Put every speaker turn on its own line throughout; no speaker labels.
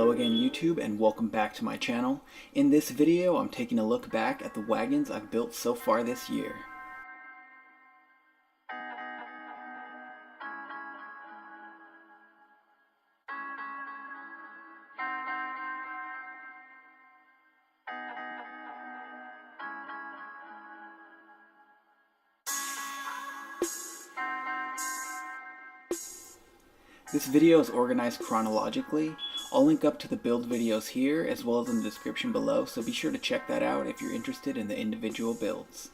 Hello again YouTube, and welcome back to my channel. In this video I'm taking a look back at the wagons I've built so far this year. This video is organized chronologically. I'll link up to the build videos here as well as in the description below, so be sure to check that out if you're interested in the individual builds.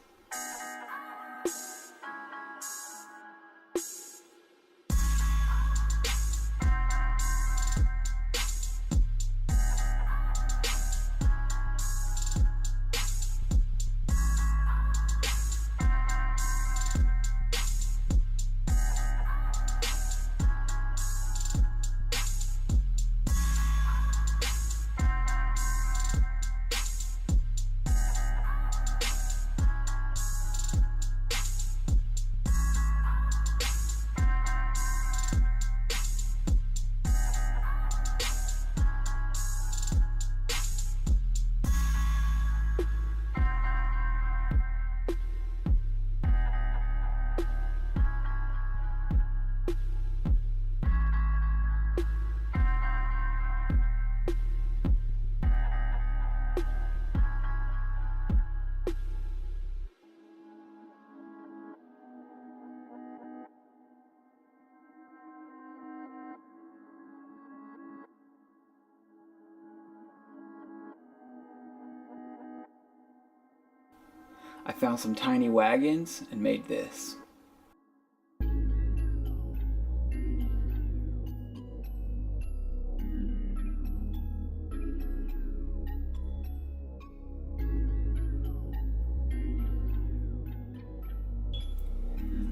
I found some tiny wagons and made this.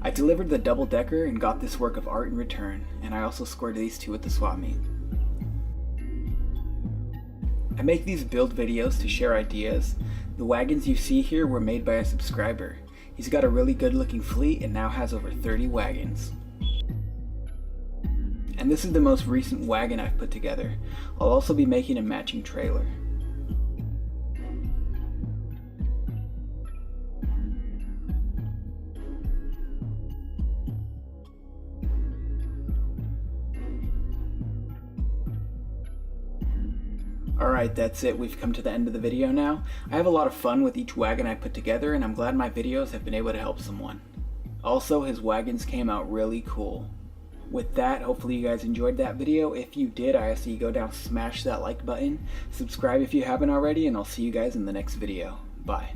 I delivered the double-decker and got this work of art in return, and I also scored these two at the swap meet. I make these build videos to share ideas. The wagons you see here were made by a subscriber. He's got a really good looking fleet and now has over 30 wagons. And this is the most recent wagon I've put together. I'll also be making a matching trailer. Alright, that's it. We've come to the end of the video now. I have a lot of fun with each wagon I put together, and I'm glad my videos have been able to help someone. Also, his wagons came out really cool. With that, hopefully you guys enjoyed that video. If you did, I ask you go down, smash that like button, subscribe if you haven't already, and I'll see you guys in the next video. Bye.